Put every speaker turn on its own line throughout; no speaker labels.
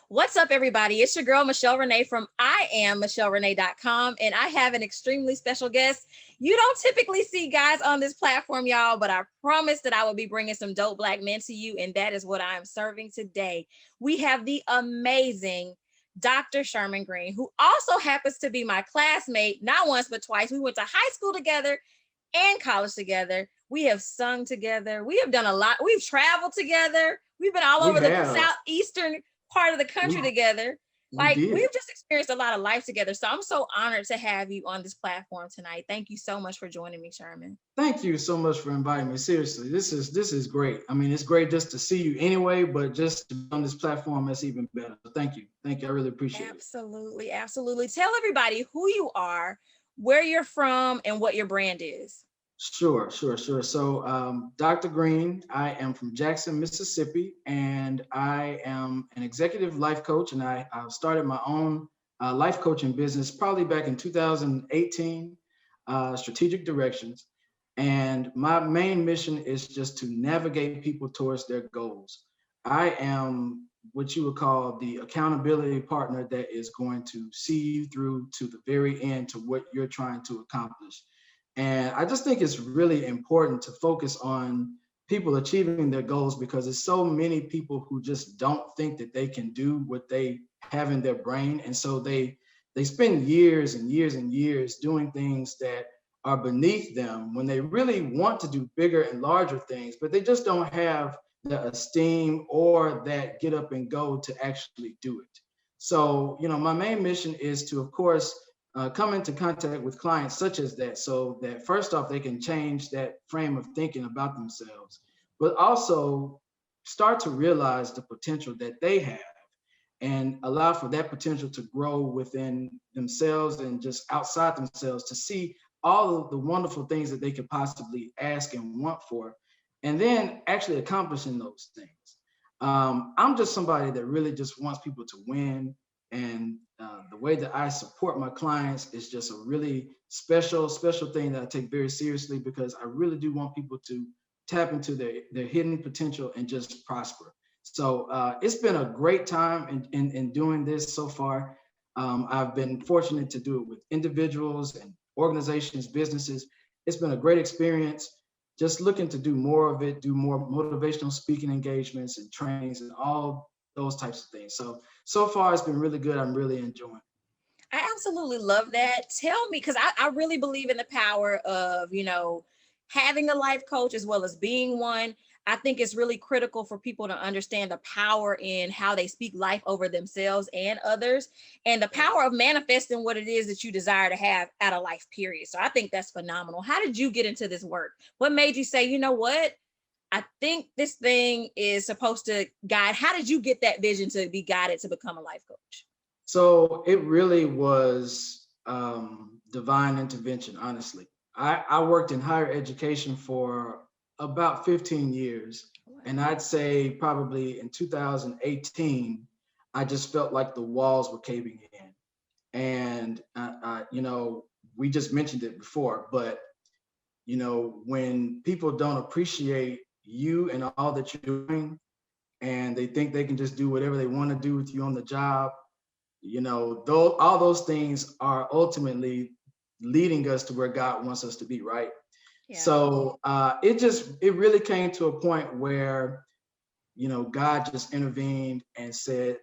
What's up, everybody? It's your girl, Michelle Renee from IamMichelleRenee.com, and I have an extremely special guest. You don't typically see guys on this platform, y'all, but I promised that I would be bringing some dope Black men to you, and that is what I am serving today. We have the amazing Dr. Sherman Green, who also happens to be my classmate, not once, but twice. We went to high school together and college together. We have sung together. We have done a lot. We've traveled together. We've been all
We
over the
have.
southeastern part of the
We,
country together.
we
Like,
did.
we've just experienced a lot of life together. So I'm so honored to have you on this platform tonight. Thank you so much for joining me, Sherman.
Thank you so much for inviting me. Seriously, this is great. I mean, it's great just to see you anyway, but just to be on this platform, that's even better. So thank you. Thank you. I really appreciate it.
Absolutely. Absolutely. Tell everybody who you are, where you're from, and what your brand is.
Sure. So, Dr. Green, I am from Jackson, Mississippi, and I am an executive life coach. And I started my own life coaching business probably back in 2018, Strategic Directions. And my main mission is just to navigate people towards their goals. I am what you would call the accountability partner that is going to see you through to the very end to what you're trying to accomplish. And I just think it's really important to focus on people achieving their goals because there's so many people who just don't think that they can do what they have in their brain. And so they spend years and years and years doing things that are beneath them when they really want to do bigger and larger things, but they just don't have the esteem or that get up and go to actually do it. So, my main mission is to, of course, come into contact with clients such as that so that first off they can change that frame of thinking about themselves, but also start to realize the potential that they have and allow for that potential to grow within themselves and just outside themselves to see all of the wonderful things that they could possibly ask and want for, and then actually accomplishing those things. I'm just somebody that really just wants people to win. And the way that I support my clients is just a really special thing that I take very seriously because I really do want people to tap into their hidden potential and just prosper. So it's been a great time in doing this so far. I've been fortunate to do it with individuals and organizations, businesses. It's been a great experience. Just looking to do more of it, do more motivational speaking engagements and trainings and all those types of things. So far it's been really good. I'm really enjoying it.
I absolutely love that. Tell me, because I really believe in the power of, having a life coach as well as being one. I think it's really critical for people to understand the power in how they speak life over themselves and others, and the power of manifesting what it is that you desire to have at a life period. So I think that's phenomenal. How did you get into this work? What made you say, you know what? I think this thing is supposed to guide. How did you get that vision to be guided to become a life coach?
So it really was divine intervention, honestly. I worked in higher education for about 15 years. And I'd say probably in 2018, I just felt like the walls were caving in. And, we just mentioned it before, but, when people don't appreciate you and all that you're doing, and they think they can just do whatever they want to do with you on the job, all those things are ultimately leading us to where God wants us to be, right?
Yeah.
So it really came to a point where, God just intervened and said,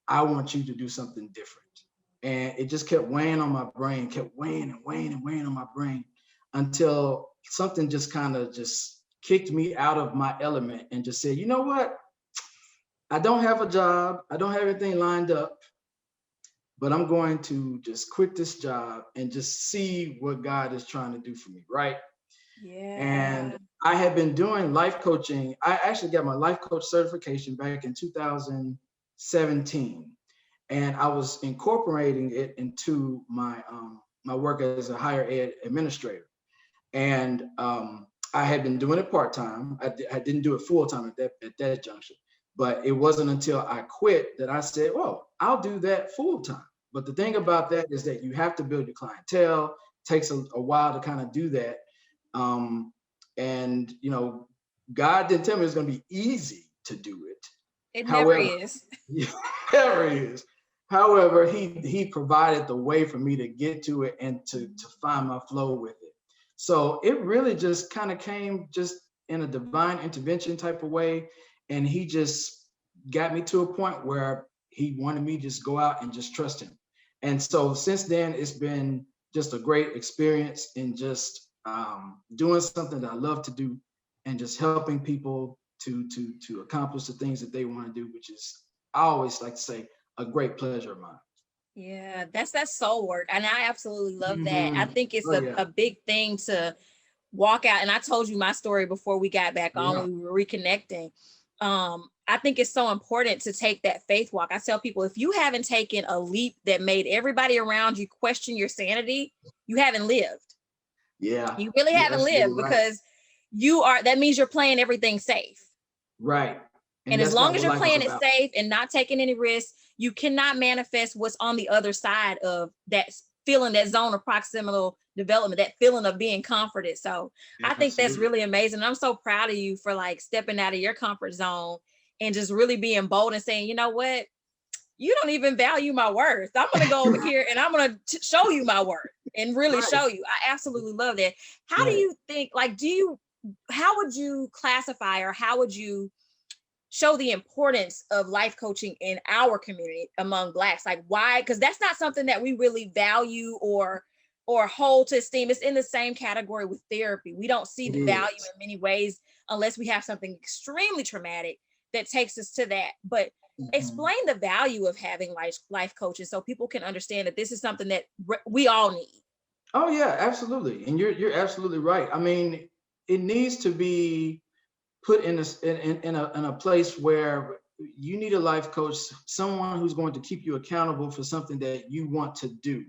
I want you to do something different. And it just kept weighing on my brain, kept weighing and weighing and weighing on my brain until something just kind of just kicked me out of my element and just said, you know what? I don't have a job. I don't have anything lined up, but I'm going to just quit this job and just see what God is trying to do for me, right?
Yeah.
And I had been doing life coaching. I actually got my life coach certification back in 2017, and I was incorporating it into my work as a higher ed administrator. And I had been doing it part time. I didn't do it full time at that juncture. But it wasn't until I quit that I said, well, I'll do that full time. But the thing about that is that you have to build your clientele. It takes a while to kind of do that. And, God didn't tell me it was going to be easy to do it.
It never
However,
is.
there he is. However, he provided the way for me to get to it and to find my flow with it. So it really just kind of came just in a divine intervention type of way. And he just got me to a point where he wanted me to just go out and just trust him. And so since then, it's been just a great experience in just doing something that I love to do and just helping people to accomplish the things that they want to do, which is, I always like to say, a great pleasure of mine.
Yeah, that's soul work. And I absolutely love that. I
Mm-hmm.
think it's
Oh yeah,
a big thing to walk out. And I told you my story before we got back on
yeah,
when we were reconnecting. I think it's so important to take that faith walk. I tell people, if you haven't taken a leap that made everybody around you question your sanity, you haven't lived.
yeah.
You really
You're
haven't
absolutely
lived,
right.
because that means you're playing everything safe.
Right, and
And as
that's
long
not
as
what
you're
life is
playing it
about.
safe and not taking any risks, you cannot manifest what's on the other side of that feeling, that zone of proximal development, that feeling of being comforted. So I think that's
Absolutely.
really amazing. I'm so proud of you for like stepping out of your comfort zone and just really being bold and saying, you know what? You don't even value my worth. I'm going to go over here and I'm going to show you my worth and really
Right,
show you. I absolutely love that. How do
right.
you think, like, how would you classify, or how would you show the importance of life coaching in our community among Blacks? Like, why? Because that's not something that we really value or hold to esteem. It's in the same category with therapy. We don't see
It
the value
is.
in many ways unless we have something extremely traumatic that takes us to that. But
Mhm.
explain the value of having life coaches so people can understand that this is something that we all need.
Oh yeah, absolutely, and you're absolutely right. I mean, it needs to be put in a place where you need a life coach, someone who's going to keep you accountable for something that you want to do.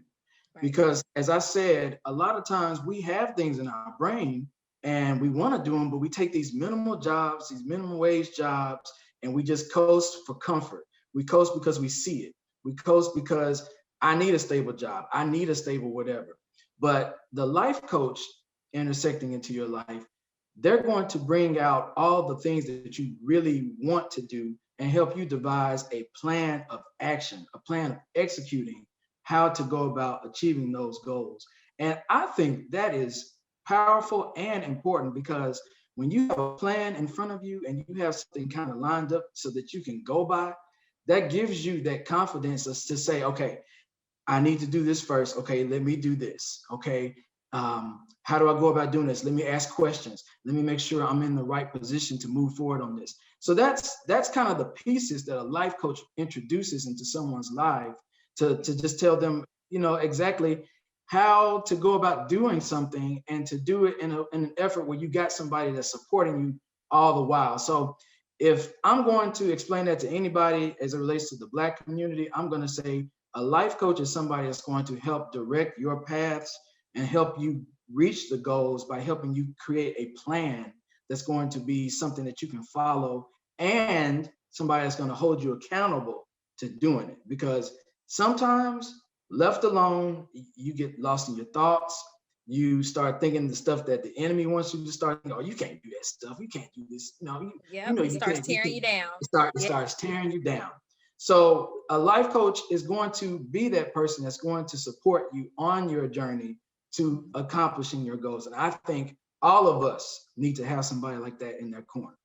Right.
Because as I said, a lot of times we have things in our brain and we want to do them, but we take these minimal jobs, these minimum wage jobs, and we just coast for comfort. We coast because we see it. We coast because I need a stable job. I need a stable whatever. But the life coach intersecting into your life, they're going to bring out all the things that you really want to do and help you devise a plan of action, a plan of executing how to go about achieving those goals. And I think that is powerful and important, because when you have a plan in front of you and you have something kind of lined up so that you can go by, that gives you that confidence to say, okay, I need to do this first. Okay, let me do this. Okay, how do I go about doing this? Let me ask questions. Let me make sure I'm in the right position to move forward on this. So that's kind of the pieces that a life coach introduces into someone's life to just tell them, exactly how to go about doing something and to do it in an effort where you got somebody that's supporting you all the while. So if I'm going to explain that to anybody as it relates to the Black community, I'm going to say a life coach is somebody that's going to help direct your paths and help you reach the goals by helping you create a plan that's going to be something that you can follow, and somebody that's going to hold you accountable to doing it. Because sometimes left alone, you get lost in your thoughts. You start thinking the stuff that the enemy wants you to start thinking, oh, you can't do that stuff. You can't do this. No,
Yep. It
you
starts
can't. You
tearing
can't.
you down.
It
Yeah.
starts tearing you down. So a life coach is going to be that person that's going to support you on your journey to accomplishing your goals. And I think all of us need to have somebody like that in their corner.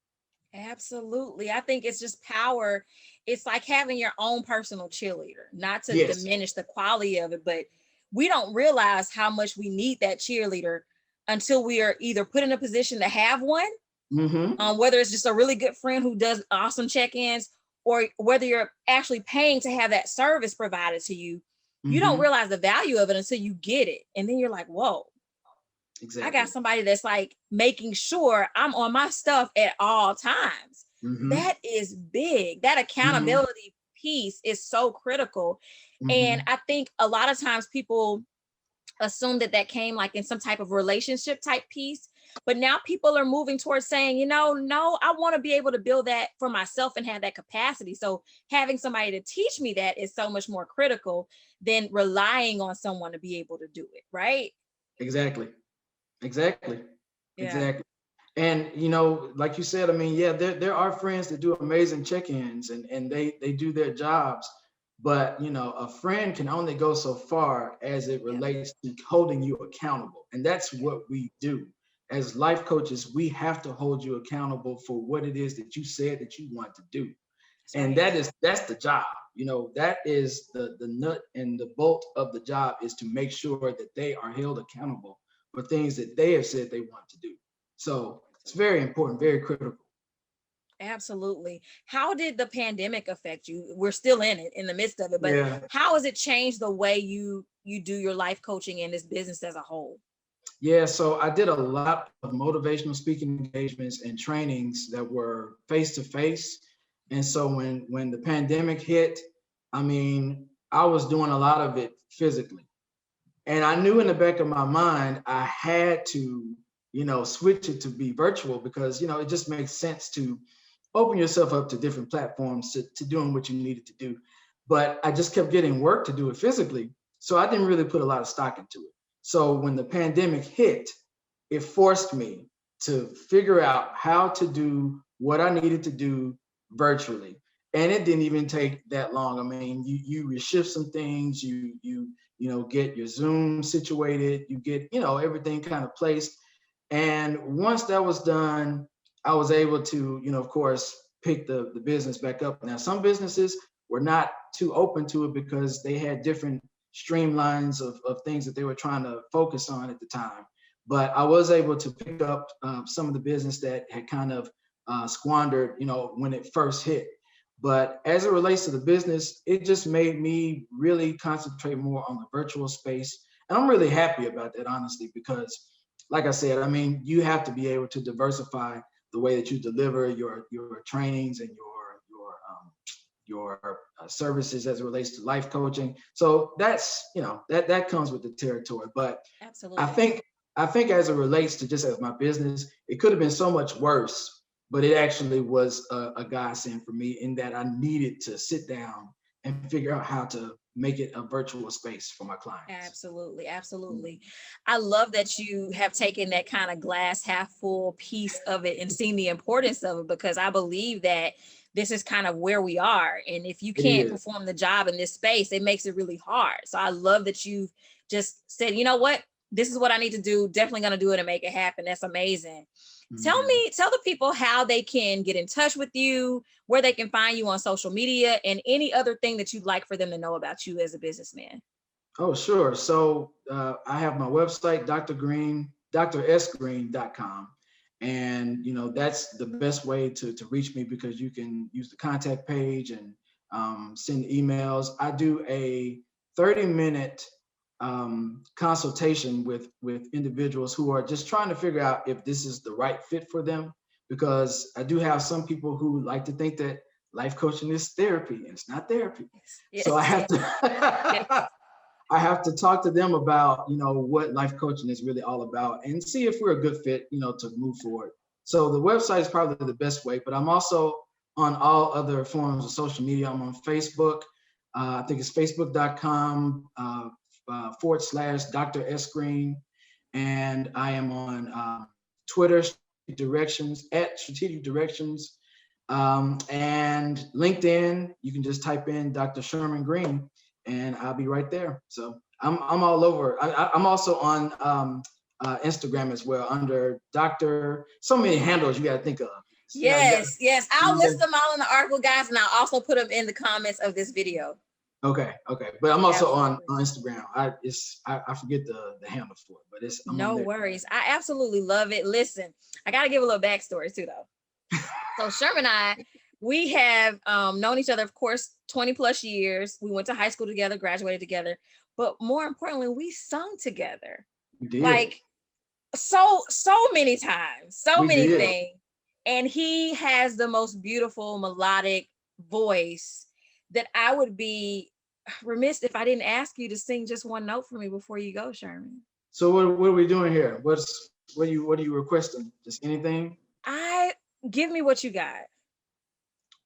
Absolutely. I think it's just power. It's like having your own personal cheerleader, not to
Yes.
diminish the quality of it, but we don't realize how much we need that cheerleader until we are either put in a position to have one,
Mm-hmm.
whether it's just a really good friend who does awesome check-ins, or whether you're actually paying to have that service provided to you. You don't
Mm-hmm.
realize the value of it until you get it. And then you're like, whoa, I got
Exactly.
somebody that's like making sure I'm on my stuff at all times.
Mm-hmm.
That is big. That
Mm-hmm.
accountability piece is so critical. And
Mm-hmm.
I think a lot of times people assume that came like in some type of relationship type piece. But now people are moving towards saying, no, I want to be able to build that for myself and have that capacity. So having somebody to teach me that is so much more critical than relying on someone to be able to do it. Right.
Exactly. Exactly.
Yeah.
Exactly. And like you said, I mean, yeah, there are friends that do amazing check-ins and they do their jobs, but a friend can only go so far as it
Yeah,
relates to holding you accountable. And that's
yeah,
what we do. As life coaches, we have to hold you accountable for what it is that you said that you want to do.
that's
And
right.
that's the job. That is the nut and the bolt of the job, is to make sure that they are held accountable for things that they have said they want to do. So it's very important, very critical.
Absolutely. How did the pandemic affect you? We're still in it, in the midst of it, but
Yeah.
how has it changed the way you do your life coaching and this business as a whole?
Yeah, so I did a lot of motivational speaking engagements and trainings that were face to face. And so when the pandemic hit, I mean, I was doing a lot of it physically. And I knew in the back of my mind I had to, switch it to be virtual, because, it just makes sense to open yourself up to different platforms to doing what you needed to do. But I just kept getting work to do it physically. So I didn't really put a lot of stock into it. So when the pandemic hit, it forced me to figure out how to do what I needed to do virtually. And it didn't even take that long. I mean, you reshift some things, you get your Zoom situated, you get, everything kind of placed. And once that was done, I was able to, of course, pick the business back up. Now, some businesses were not too open to it because they had different streamlines of things that they were trying to focus on at the time. But I was able to pick up some of the business that had kind of squandered, when it first hit. But as it relates to the business, it just made me really concentrate more on the virtual space. And I'm really happy about that, honestly, because like I said, I mean, you have to be able to diversify the way that you deliver your trainings and your services as it relates to life coaching. So that's that comes with the territory. But I
Absolutely.
think I think as it relates to just as my business, it could have been so much worse, but it actually was a godsend for me in that I needed to sit down and figure out how to make it a virtual space for my clients.
Absolutely,
Mm.
absolutely. I love that you have taken that kind of glass half full piece of it and seen the importance of it, because I believe that this is kind of where we are. And if you
It
can't
is.
perform the job in this space, it makes it really hard. So I love that you've just said, you know what, this is what I need to do. Definitely going to do it and make it happen. That's amazing.
Mhm.
Tell the people how they can get in touch with you, where they can find you on social media, and any other thing that you'd like for them to know about you as a businessman.
Oh, sure. So I have my website, drsgreen.com. And, that's the best way to reach me, because you can use the contact page and send emails. I do a 30-minute consultation with individuals who are just trying to figure out if this is the right fit for them. Because I do have some people who like to think that life coaching is therapy, and it's not therapy. So I
Yes,
have
yes, yes.
to I have to talk to them about, what life coaching is really all about, and see if we're a good fit, to move forward. So the website is probably the best way, but I'm also on all other forms of social media. I'm on Facebook. I think it's facebook.com / Dr. S Green. And I am on Twitter, Directions, at Strategic Directions. And LinkedIn, you can just type in Dr. Sherman Green, and I'll be right there. So I'm all over. I'm also on Instagram as well, under Dr. So many handles you got to think of. You got
Yes, yes. I'll list them all in the article, guys, and I'll also put them in the comments of this video.
okay. But I'm also
Absolutely.
on Instagram. I forget the handle for it, but I'm on
No
there.
worries. I absolutely love it. Listen, I got to give a little backstory too, though. So Sherman and I, we have known each other, of course, 20 plus years. We went to high school together, graduated together, but more importantly, we sung together.
We did.
Like so many times, so
We
many
did.
things. And he has the most beautiful melodic voice that I would be remiss if I didn't ask you to sing just one note for me before you go, Sherman.
So what are we doing here? What are you requesting? Just anything?
I Give me what you got.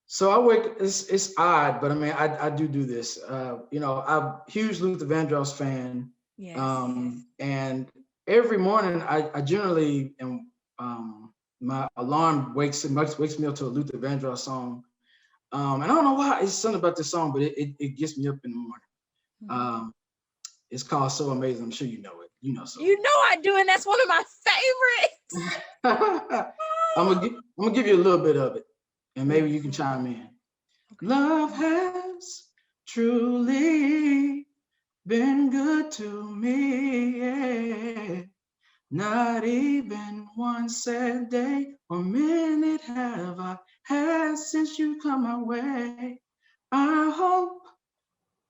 So I wake. It's odd, but I mean, I do this. I'm a huge Luther Vandross fan,
Yes.
and every morning I generally am. my alarm wakes me up to a Luther Vandross song. And I don't know why, it's something about this song, but it gets me up in the morning. It's called So Amazing. I'm sure you know it. You know so.
You know I do, and that's one of my favorites.
I'm gonna give you a little bit of it, and maybe you can chime in.
Okay.
Love has truly been good to me, yeah. Not even one sad day or minute have I had since you come my way. I hope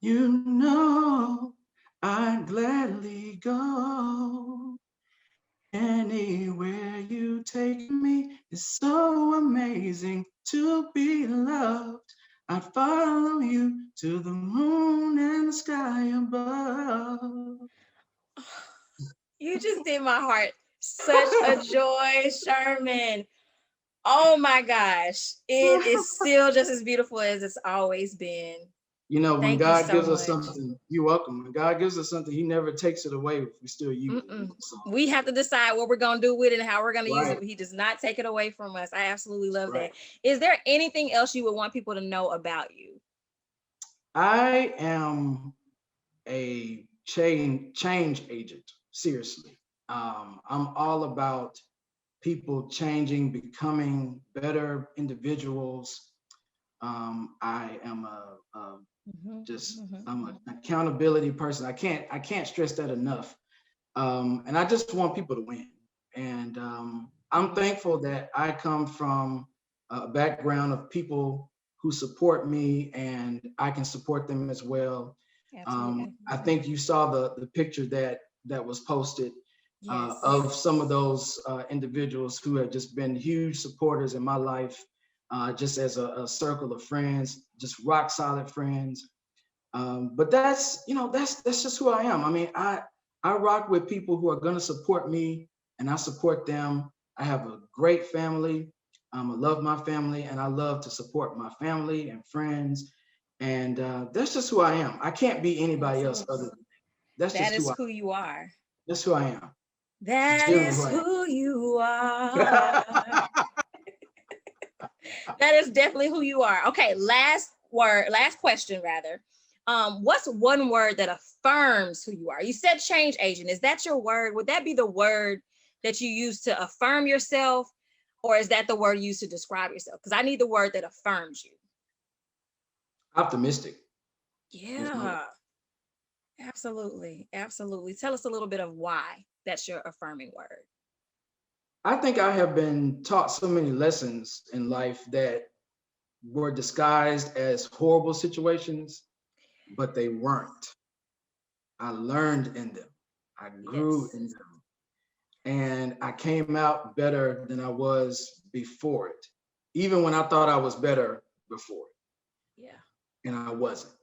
you know I'd gladly go. Anywhere you take me is so amazing to be loved. I'd follow you to the moon and the sky above.
You just did my heart such a joy, Sherman. Oh my gosh. It is still just as beautiful as it's always been.
You know, when
Thank you
God
so
gives us
much.
something, you're welcome. When God gives us something, He never takes it away if we still use it. So,
We have to decide what we're going to do with it and how we're going to use it,
right,
but He does not take it away from us. I absolutely love that.
right.
Is there anything else you would want people to know about you?
I am a change agent. Seriously, I'm all about people changing, becoming better individuals. I am I'm an accountability person. I can't stress that enough. And I just want people to win. And I'm thankful that I come from a background of people who support me, and I can support them as well.
Absolutely.
I think you saw the picture that was posted
Yes.
of some of those individuals who have just been huge supporters in my life, just as a circle of friends, just rock solid friends. But that's that's just who I am. I mean, I rock with people who are going to support me, and I support them. I have a great family. I love my family, and I love to support my family and friends. And that's just who I am. I can't be anybody else other than that's
That
just
is who you are.
that's who I am.
That
Generally
is
who I
who you are.
am.
That is definitely who you are. Okay, last question rather. What's one word that affirms who you are? You said change agent. Is that your word? Would that be the word that you use to affirm yourself? Or is that the word you use to describe yourself? Because I need the word that affirms you.
Optimistic.
Yeah, absolutely. Absolutely. Tell us a little bit of why that's your affirming word.
I think I have been taught so many lessons in life that were disguised as horrible situations, but they weren't. I learned in them. I grew
Yes.
in them. And I came out better than I was before it, even when I thought I was better before
Yeah.
it, and I wasn't.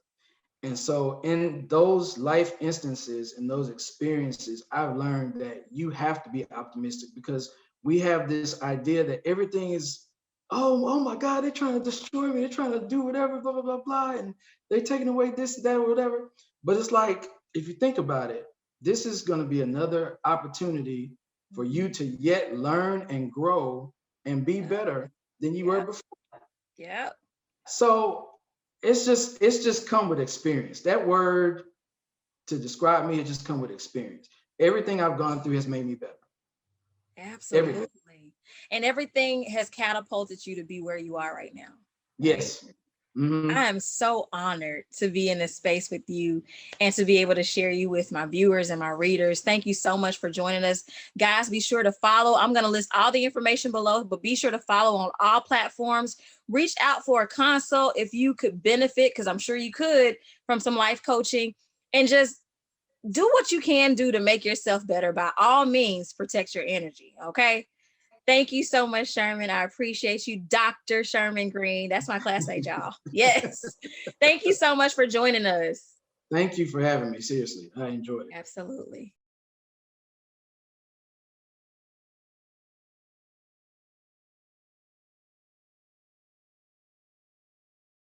And so, in those life instances and those experiences, I've learned that you have to be optimistic, because we have this idea that everything is, oh my God, they're trying to destroy me. They're trying to do whatever, blah, blah, blah, blah. And they're taking away this, that, or whatever. But it's like, if you think about it, this is going to be another opportunity for you to yet learn and grow and be better than you were before.
Yeah.
So it's just come with experience. That word to describe me, it just come with experience. Everything I've gone through has made me better.
Absolutely.
Everything.
And everything has catapulted you to be where you are right now. Right?
Yes. Mm-hmm.
I am so honored to be in this space with you and to be able to share you with my viewers and my readers. Thank you so much for joining us. Guys, be sure to follow. I'm going to list all the information below, but be sure to follow on all platforms. Reach out for a consult if you could benefit, because I'm sure you could, from some life coaching, and just do what you can do to make yourself better. By all means, protect your energy. Okay. Thank you so much, Sherman. I appreciate you, Dr. Sherman Green. That's my classmate, y'all. Yes. Thank you so much for joining us.
Thank you for having me. Seriously, I enjoyed it.
Absolutely.